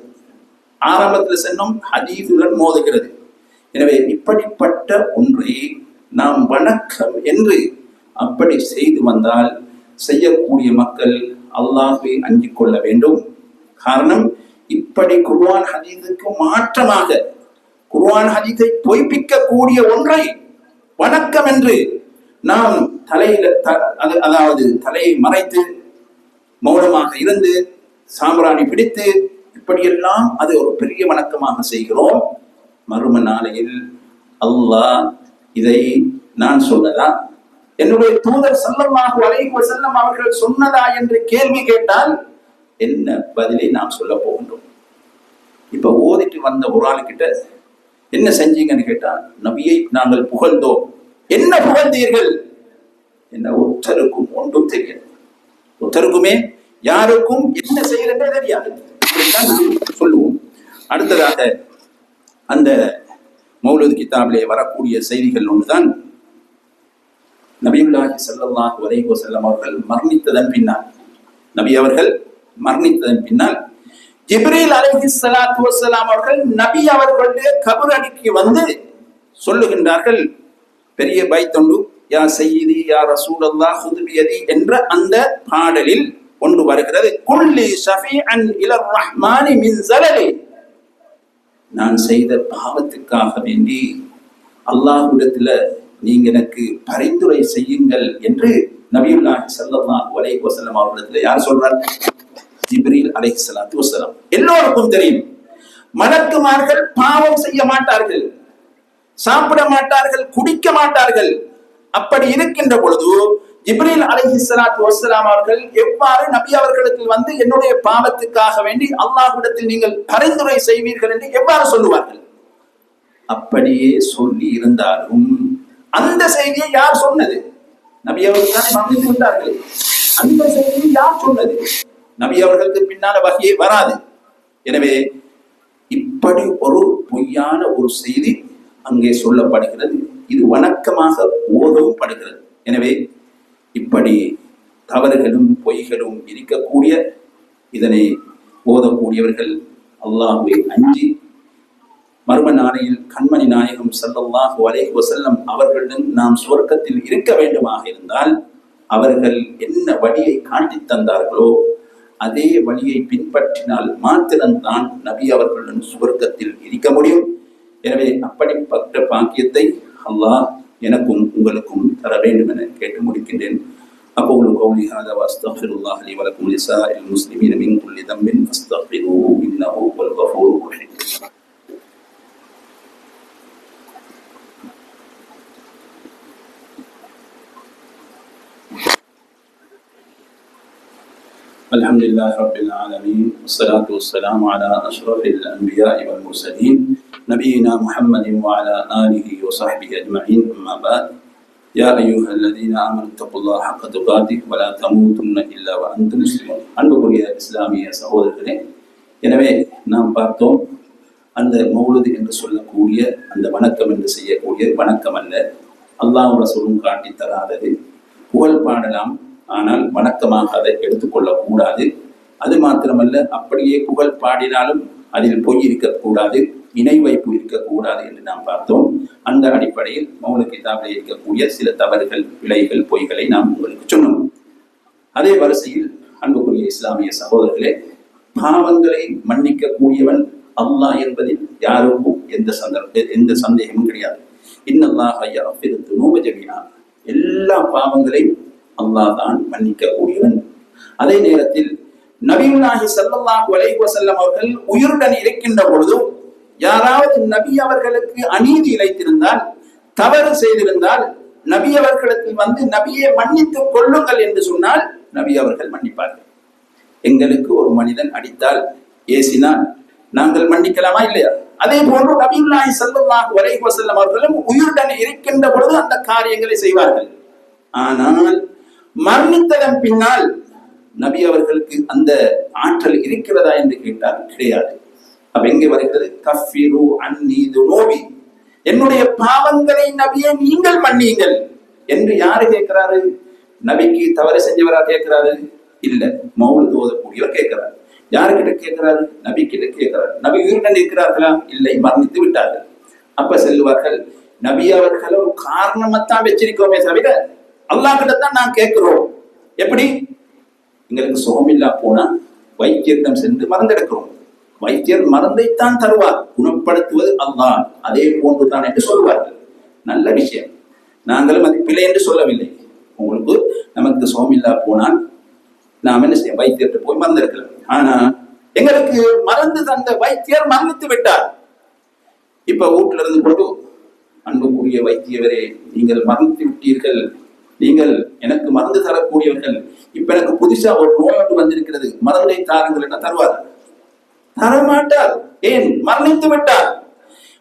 ஆரம்பத்தில் சொன்னோம் ஹதீஸுடன் மோதுகிறது. எனவே இப்படிப்பட்ட ஒன்றை நாம் வணக்கம் என்று அப்படி செய்து வந்தால் செய்யக்கூடிய மக்கள் அல்லாஹ்வை அஞ்சிக் கொள்ள வேண்டும். காரணம், இப்படி குர்ஆன் ஹதீஸுக்கு மாற்றமாக குர்ஆன் ஹதீஸை பொய்ப்பிக்கக்கூடிய ஒன்றை வணக்கம் என்று நாம் அதாவது தலையை மறைத்து மௌனமாக இருந்து சாம்பிராணி பிடித்து இப்படியெல்லாம் அது ஒரு பெரிய வணக்கமாக செய்கிறோம். மறும நாளையில் அல்லாஹ் இதை நான் சொன்னதா, என்னுடைய தூதர் ஸல்லல்லாஹு அலைஹி வஸல்லம் அவர்கள் சொன்னதா என்று கேள்வி கேட்டால் என்ன பதிலை நாம் சொல்ல போகின்றோம்? இப்ப ஓதிட்டு வந்த ஒரு ஆளுக்கிட்ட என்ன செஞ்சீங்கன்னு கேட்டா, நபியை நாங்கள் புகழ்ந்தோம். என்ன புகழ்ந்தீர்கள்? என்ன ஒருத்தருக்கும் ஒன்றும் தெரியாது. ஒருத்தருக்குமே யாருக்கும் என்ன செய்யறதே தெரியாது. சொல்லுவோம். அடுத்ததாக அந்த மௌலூத் கிதாபிலே வரக்கூடிய செய்திகள் ஒன்றுதான், நபியுல்லாஹி ஸல்லல்லாஹு அலைஹி வஸல்லம் அவர்கள் மரணித்ததன் பின்னால், நபி அவர்கள் மரணித்ததன் பின்னால் ஜிப்ரீல் அலைஹிஸ்ஸலாத்து வஸ்ஸலாம் அவர்கள் நபி அவர்களுடைய கபரடிக்கு வந்து சொல்லுகின்றார்கள். பெரிய பைத்தொண்டு, யா சய்யிதி யா ரசூலல்லாஹ் ஹுது பியதி என்ற அந்த பாடலில் ஒன்று வருகிறது. குல்லி ஷஃபீஅன் இலர் ரஹ்மானி மின் ஸலலி, நான் செய்த பாவத்துக்காக வேண்டி அல்லாஹ்விடத்தில் நீங்க எனக்கு பரிந்துரை செய்யுங்கள் என்று நபியுல்லாஹி ஸல்லல்லாஹு அலைஹி வஸல்லம் அவர்களிடத்தில் யார் சொல்றார்? ஜிப்ரீல் அலைஹிஸ்ஸலாத்து வஸ்ஸலாம். எல்லோருக்கும் தெரியும், மலக்குமார்கள் பாவம் செய்ய மாட்டார்கள், சாப்பிட மாட்டார்கள், குடிக்க மாட்டார்கள். அப்படி இருக்கின்ற பொழுது ஜிப்ரீல் அலைஹிஸ்ஸலாத்து வஸ்ஸலாம் அவர்கள் எவ்வாறு நபி அவர்களுக்கு வந்து என்னுடைய பாவத்துக்காக வேண்டி அல்லாஹ்விடத்தில் நீங்கள் பரிந்துரை செய்வீர்கள் என்று எவ்வாறு சொல்லுவார்கள்? அப்படியே சொல்லி இருந்தாலும் அந்த செய்தியை யார் சொன்னது? நபி அவர்கள் தான் மரணித்து விட்டார்கள். அந்த செய்தியை யார் சொன்னது? நபி அவர்களுக்கு பின்னால வகையே வராது. எனவே இப்படி ஒரு பொய்யான ஒரு செய்தி அங்கே சொல்லப்படுகிறது. இது வணக்கமாக ஓதவும் படுகிறது. எனவே இப்படி தவறுகளும் பொய்களும் இருக்கக்கூடிய இதனை ஓதக்கூடியவர்கள் அல்லாஹ்வை அஞ்சி மர்ம நாளையில் கண்மணி நாயகம் ஸல்லல்லாஹு அலைஹி வஸல்லம் அவர்களுடன் நாம் சுவர்க்கத்தில் இருக்க வேண்டுமாக இருந்தால் அவர்கள் என்ன வழியை காட்டி தந்தார்களோ அதே வழியை பின்பற்றினால் மாத்திரம்தான் நபி அவர்களுடன் சுவர்க்கத்தில் இருக்க முடியும். எனவே அப்படிப்பட்ட பாக்கியத்தை அல்லாஹ் எனக்கும் உங்களுக்கும் தர வேண்டும் என கேட்டு முடிக்கின்றேன். அகூலு கௌலி ஹாதா வ அஸ்தக்ஃபிருல்லாஹ் லி வ லக்கும் வ லிஸாஇரில் முஸ்லிமீன மின் குல்லி தம்பின் ஃபஸ்தக்ஃபிரூஹு இன்னஹு ஹுவல் கஃபூருர் ரஹீம். الحمد لله رب العالمين والصلاة والسلام على أشرف الأنبياء والمرسلين نبينا محمد وعلى آله وصحبه أجمعين. أما بعد يا أيها الذين آمنوا اتقوا الله حق تقاته ولا تموتن إلا وأنتم مسلمون. அன்புக்குரிய இஸ்லாமிய சகோதரர்களே, எனவே நாம் பார்த்தோம், அந்த மௌலூத் என்று சொல்லக்கூடிய அந்த வணக்கம் என்று செய்யக்கூடிய வணக்கம் அல்ல, அல்லாஹ் ரசூலும் காட்டி தராதது. புகழ் பாடலாம், ஆனால் வணக்கமாக அதை எடுத்துக்கொள்ளக் கூடாது. அது மாத்திரமல்ல, அப்படியே புகழ் பாடினாலும் அதில் பொய் இருக்கக்கூடாது, இணை வைப்பு இருக்கக்கூடாது என்று நாம் பார்த்தோம். அந்த அடிப்படையில் மௌலூத் கிதாபில் இருக்கக்கூடிய சில தவறுகள், பிழைகள், பொய்களை நாம் உங்களுக்கு சொன்னோம். அதே வரிசையில் அன்புக்குரிய இஸ்லாமிய சகோதரர்களே, பாவங்களை மன்னிக்க கூடியவன் அல்லாஹ் என்பதில் யாருக்கும் எந்த சந்தேகமும் கிடையாது. இன்னல்லாஹ யக்ஃபிரு ذுனூப ஜமீஆ, எல்லா பாவங்களையும் அல்லாஹ் தான் மன்னிக்க கூடியவன். அதே நேரத்தில் நபியுல்லாஹி ஸல்லல்லாஹு அலைஹி வஸல்லம் அவர்கள் உயிருடன் இருக்கின்ற பொழுது யாராவது நபி அவர்களுக்கு அநீதி இழைத்திருந்தால், தவறு செய்திருந்தால், நபி அவர்களுக்கு வந்து நபியை மன்னித்துக் கொள்ளுங்கள் என்று சொன்னால் நபி அவர்கள் மன்னிப்பார்கள். எங்களுக்கு ஒரு மனிதன் அடித்தால், ஏசினால் நாங்கள் மன்னிக்கலாமா இல்லையா? அதே போன்று நபியுல்லாஹி ஸல்லல்லாஹு அலைஹி வஸல்லம் அவர்களும் உயிருடன் இருக்கின்ற பொழுது அந்த காரியங்களை செய்வார்கள். ஆனால் மரணித்ததன் பின்னால் நபி அவர்களுக்கு அந்த ஆற்றல் இருக்கிறதா என்று கேட்டால் கிடையாது. அப்ப எங்கே வருகிறது? கஃபிரு அன்னி துனூபி, என்னுடைய பாவங்களை நபியை நீங்கள் மன்னியுங்கள் என்று யாரு கேட்கிறாரு? நபிக்கு தவறு செஞ்சவரா கேட்கிறாரு? இல்ல, மௌலூத் ஓதக்கூடியவர் கேட்கிறார். யாருக்கிட்ட கேட்கிறாரு? நபி கிட்ட கேட்கிறார். நபி உயிருடன் இருக்கிறார்களா? இல்லை, மரணித்து விட்டார்கள். அப்ப செல்வார்கள், நபி அவர்கள் ஒரு காரணமாத்தான் வச்சிருக்கோமே தவிர அல்லாஹ் கிட்ட தான் நான் கேட்கிறோம். எப்படி? எங்களுக்கு சுகமில்லா போனா வைத்தியரிடம் சென்று மருந்தெடுக்கிறோம். வைத்தியர் மருந்தைத்தான் தருவார், குணப்படுத்துவது அல்லாஹ். அதே போன்றுதான் என்று சொல்வார்கள். நல்ல விஷயம், நாங்களும் அது பிழை என்று சொல்லவில்லை. உங்களுக்கு நமக்கு சுகமில்லா போனால் நாம் என்ன செய்ய? வைத்தியர்கிட்ட போய் மருந்தெடுக்கலாம். ஆனா எங்களுக்கு மருந்து தந்த வைத்தியர் மரணித்து விட்டார். இப்ப வீட்டுல இருந்து கொண்டு, அன்புக்குரிய வைத்தியவரே, நீங்கள் மரணித்து விட்டீர்கள், நீங்கள் எனக்கு மருந்து தரக்கூடியவர்கள், இப்ப எனக்கு புதுசா ஒரு நோய் ஒன்று வந்திருக்கிறது, மருந்தை தாருங்கள் என்ன தருவார்? தரமாட்டார். ஏன்? மரணித்து விட்டார்.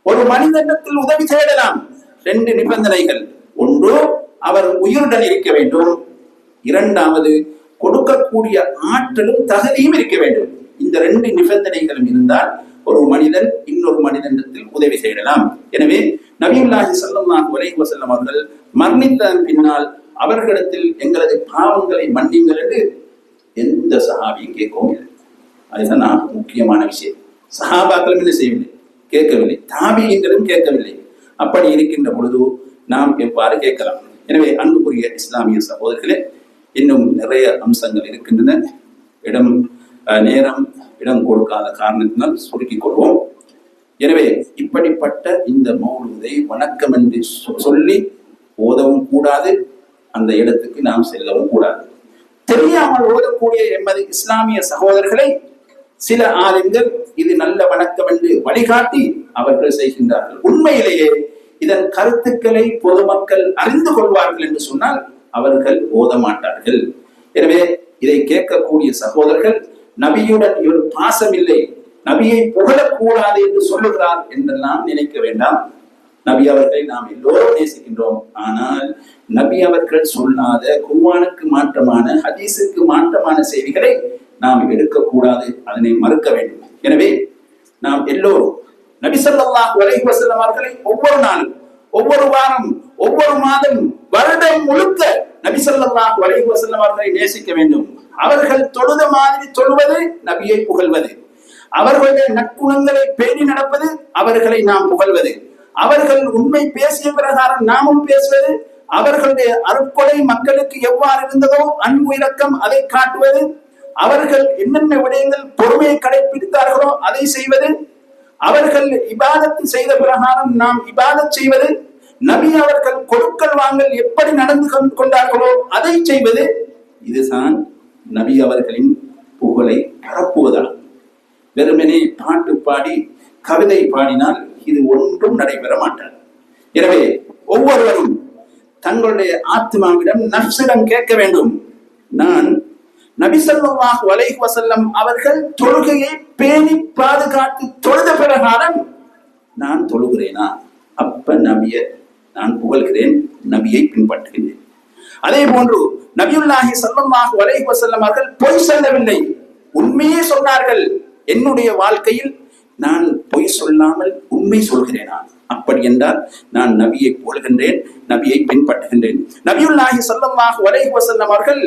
ஒரு மனிதனிடத்தில் உதவி தேடலாம். 2 நிபந்தனைகள். ஒன்று, அவர் உயிருடன் இருக்க வேண்டும். இரண்டாவது, கொடுக்கக்கூடிய ஆற்றலும் தகுதியும் இருக்க வேண்டும். இந்த 2 நிபந்தனைகளும் இருந்தால் ஒரு மனிதன் இன்னொரு மனிதனிடத்தில் உதவி செய்யலாம். எனவே நபியுல்லாஹி ஸல்லல்லாஹு அலைஹி வஸல்லம் அவர்கள் மரணித்ததன் பின்னால் அவர்களிடத்தில் எங்களது பாவங்களை மன்னிங்கள் என்று எந்த சஹாபியும் கேட்கவும் இல்லை. அதுதான் முக்கியமான விஷயம். சஹாபாக்களும் என்ன செய்யவில்லை, கேட்கவில்லை. தாபியீன்களும் கேட்கவில்லை. அப்படி இருக்கின்ற பொழுது நாம் எவ்வாறு கேட்கலாம்? எனவே அன்புக்குரிய இஸ்லாமிய சகோதரர்களே, இன்னும் நிறைய அம்சங்கள் இருக்கின்றன. நேரம் இடம் கொடுக்காத காரணத்தினால் சுருக்கிக் கொள்வோம். எனவே இப்படிப்பட்ட இந்த மௌலூதை வணக்கம் என்று சொல்லி ஓதவும் கூடாது, அந்த இடத்துக்கு நாம் செல்லவும் கூடாது. தெரியாமல் ஓதக்கூடிய எமது இஸ்லாமிய சகோதரர்களை சில ஆளுங்கள் இது நல்ல வணக்கம் என்று வழிகாட்டி அவர்கள் செய்கின்றார்கள். உண்மையிலேயே இதன் கருத்துக்களை பொதுமக்கள் அறிந்து கொள்வார்கள் என்று சொன்னால் அவர்கள் ஓத மாட்டார்கள். எனவே இதை கேட்கக்கூடிய சகோதரர்கள் நபியுடன் இவர் பாசம் இல்லை, நபியை புகழக்கூடாது என்று சொல்லுகிறார் என்றெல்லாம் நினைக்க வேண்டாம். நபி அவர்களை நாம் எல்லோரும் நேசிக்கின்றோம். ஆனால் நபி அவர்கள் சொல்லாத, குர்ஆனுக்கு மாற்றமான, ஹதீஸுக்கு மாற்றமான செய்திகளை நாம் எடுக்கக்கூடாது, அதனை மறுக்க வேண்டும். எனவே நாம் எல்லோரும் நபி ஸல்லல்லாஹு அலைஹி வஸல்லம் அவர்களை ஒவ்வொரு நாளும், ஒவ்வொரு வாரம், ஒவ்வொரு மாதம், வருடம் முழுக்க நபி ஸல்லல்லாஹு அலைஹி வஸல்லம் அவர்களை நேசிக்க வேண்டும். அவர்கள் தொழுத மாதிரி தொழுவது நபியை புகழ்வது, அவர்களுடைய நற்குணங்களை பேணி நடப்பது அவர்களை நாம் புகழ்வது, அவர்கள் உண்மை பேசிய பிரகாரம் நாமும் பேசுவது, அவர்களுடைய அருட்கொடை மக்களுக்கு எவ்வாறு இருந்ததோ அன்பு இரக்கம் அதை காட்டுவது, அவர்கள் என்னென்ன விடயங்கள் பொறுமையை கடைபிடித்தார்களோ அதை செய்வது, அவர்கள் இபாதத்து செய்த பிரகாரம் நாம் இபாதத் செய்வது, நபி அவர்கள் கொடுக்கல் வாங்கல் எப்படி நடந்து கொண்டார்களோ அதை செய்வது. இதுதான் நபி அவர்களின் புகழை பரப்புவதாகும். வெறுமனே பாட்டு பாடி கவிதை பாடினால் இது ஒன்றும் நடைபெற மாட்டார். எனவே ஒவ்வொருவரும் தங்களுடைய ஆத்மாவிடம், நஃப்ஸிடம் கேட்க வேண்டும். நான் நபி ஸல்லல்லாஹு அலைஹி வஸல்லம் அவர்கள் தொழுகையை பேணி பாதுகாத்து தொழுத பிரகாரம் நான் தொழுகிறேனா? அப்ப நபியை நான் புகழ்கிறேன், நபியை பின்பற்றுகிறேன். அதே போன்று நபியுல்லாஹி ஸல்லல்லாஹு அலைஹி வஸல்லம் அவர்கள் பொய் சொல்லவில்லை, உண்மையே சொன்னார்கள். என்னுடைய வாழ்க்கையில் நான் பொய் சொல்லாமல் உண்மை சொல்கிறேனா? அப்படி என்றால் நான் நபியை புகழ்கின்றேன், நபியை பின்பற்றுகின்றேன். நபியுல்லாஹி ஸல்லல்லாஹு அலைஹி வஸல்லம் அவர்கள்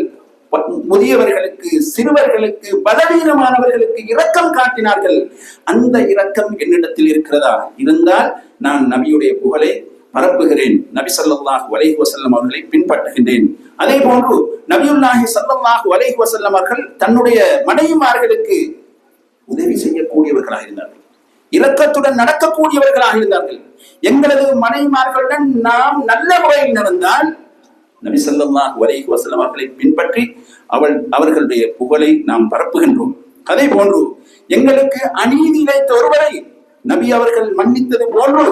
முதியவர்களுக்கு, சிறுவர்களுக்கு, பலவீனமானவர்களுக்கு இரக்கம் காட்டினார்கள். அந்த இரக்கம் என்னிடத்தில் இருக்கிறதா? இருந்தால் நான் நபியுடைய புகழை பரப்புகிறேன், நபி ஸல்லல்லாஹு அலைஹி வஸல்லம் அவர்களை பின்பற்றுகின்றேன். அதே போன்று நபியுல்லாஹி ஸல்லல்லாஹு அலைஹி வஸல்லம் அவர்கள் தன்னுடைய மனைவிமார்களுக்கு உதவி செய்யக்கூடியவர்களாக இருந்தார்கள், இரக்கத்துடன் நடக்கக்கூடியவர்களாக இருந்தார்கள். எங்களது மனைவிமார்களுடன் நாம் நல்ல முறையில் நடந்தால் நபி ஸல்லல்லாஹு அலைஹி வஸல்லம் அவர்களை பின்பற்றி அவர்களுடைய புகழை நாம் பரப்புகின்றோம். அதே போன்று எங்களுக்கு அநீதி இழைத்த ஒருவரை நபி அவர்கள் மன்னித்தது போன்று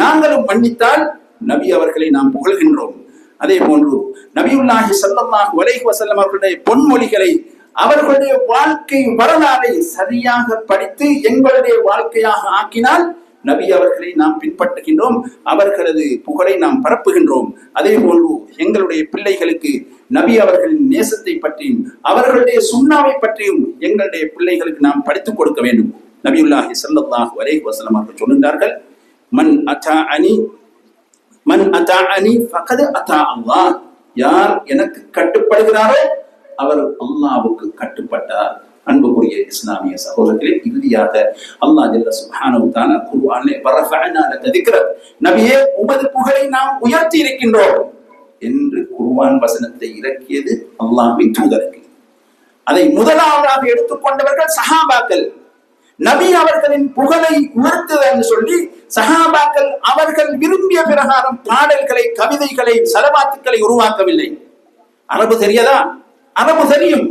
நாங்களும் மன்னித்தால் நபி அவர்களை நாம் புகழ்கின்றோம். அதே போன்று நபியுல்லாஹி ஸல்லல்லாஹு அலைஹி வஸல்லம் அவர்களுடைய பொன்மொழிகளை, அவர்களுடைய வாழ்க்கை வரலாறை சரியாக படித்து எங்களுடைய வாழ்க்கையாக ஆக்கினால் நபி அவர்களை நாம் பின்பற்றுகின்றோம், அவர்களது புகழை நாம் பரப்புகின்றோம். அதே போன்று எங்களுடைய பிள்ளைகளுக்கு நபி அவர்களின் நேசத்தை பற்றியும் அவர்களுடைய சுன்னாவை பற்றியும் எங்களுடைய பிள்ளைகளுக்கு நாம் படித்துக் கொடுக்க வேண்டும். நபியுல்லாஹி ஸல்லல்லாஹு அலைஹி வஸல்லம் அவர்கள் சொல்கின்றார்கள், மன் அதாஅனி ஃபகத் அதா அல்லாஹ். யார் எனக்கு கட்டுப்படுகிறாரோ அவர் அல்லாஹ்வுக்கு கட்டுப்பட்டார். அன்புக்குரிய இஸ்லாமிய சகோதரர்களே, இறுதியாக அல்லாஹ் ஜல்ல சுப்ஹானஹு வ தஆலா குர்ஆனிலே வரஃபஅனா லக திக்ரக், நபியே உமது புகழை நாம் உயர்த்தி இருக்கின்றோம் என்று குர்ஆன் வசனத்தை இறக்கியது அல்லாஹ்வின் தூதருக்கு. அதை முதலாவதாக எடுத்துக்கொண்டவர்கள் சஹாபாக்கள். நபி அவர்களின் புகழை உயர்த்துவது என்று சொல்லி சஹாபாக்கள் அவர்கள் விரும்பிய பிரகாரம் பாடல்களை, கவிதைகளை, ஸலவாத்துக்களை உருவாக்கவில்லை. அரபு தெரியாதா? அரபு தெரியும்.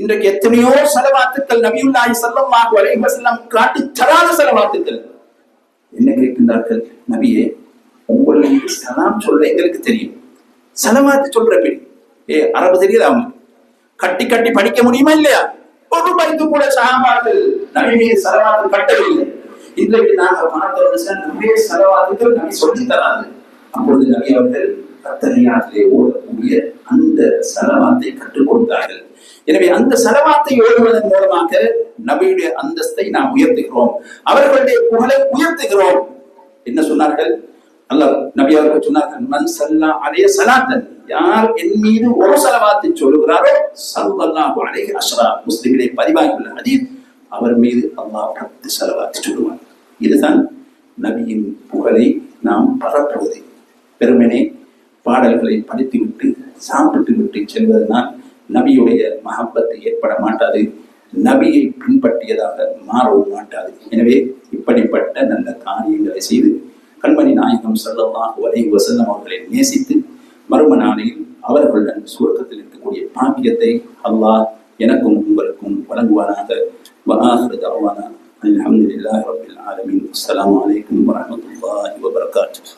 இன்றைக்கு எத்தனையோ ஸலவாத்துக்கள் நபியுல்லாஹி ஸல்லல்லாஹு அலைஹி வஸல்லம் காட்டி தராத ஸலவாத்துக்கள். என்ன கேட்கின்றார்கள்? நபியே, உங்களுக்கு சலாம் சொல்ல எங்களுக்கு தெரியும், ஸலவாத்து சொல்ற பெரிய அரபு தெரியாதா? அவங்க கட்டி கட்டி படிக்க முடியுமா இல்லையா? ஒரு பைத்து கூட சஹாபாக்கள் நபி மீது ஸலவாத்து கட்டவில்லை. இன்றைக்கு நாங்கள் பார்த்தோம் நிறைய செலவாத்துக்கள் நபி சொல்லி தராது. அப்பொழுது நபி அவர்கள் அத்தகையாற்றிலே ஓடக்கூடிய அந்த செலவாத்தை கற்றுக் கொடுத்தார்கள். எனவே அந்த செலவாத்தை ஓடுவதன் மூலமாக நபியுடைய அந்தஸ்தை நாம் உயர்த்துகிறோம், அவர்களுடைய புகழை உயர்த்துகிறோம். என்ன சொன்னார்கள்? அல்லாஹ் நபி அவர்கள் சொன்னார்கள், மன் ஸல்லா அலைஹி ஸலாத்தன், யார் என் மீது ஒரு ஸலவாத்தை சொல்லுகிறாரோ ஸல்லல்லாஹு அலைஹி அஷ்ரா, முஸ்லிமிலே பதிவாகியுள்ள ஹதீஸ், அவர் மீது அல்லாஹ் 10 ஸலவாத்தை சொல்லுவார். இதுதான் நபியின் புகழை நாம் பரப்புவது. பெருமனே பாடல்களை படித்துவிட்டு சாப்பிட்டு விட்டு செல்வதனால் நபியுடைய மஹப்பத்தை ஏற்பட மாட்டாது, நபியை பின்பற்றியதாக மாறவும் மாட்டாது. எனவே இப்படிப்பட்ட நல்ல காரியங்களை செய்து கண்மணி நாயகம் ஸல்லல்லாஹு அலைஹி வஸல்லம் அவர்களை நேசித்து மறும நாளில் அவர்களுடன் சுவர்க்கத்தில் இருக்கக்கூடிய பாக்கியத்தை அல்லாஹ் எனக்கும் உங்களுக்கும் வழங்குவானாக. வஆஹிரு தஅவானா அல்ஹம்துலில்லாஹி ரப்பில் ஆலமீன். அஸ்ஸலாமு அலைக்கும் வரஹ்மத்துல்லாஹி வபரகாத்துஹு.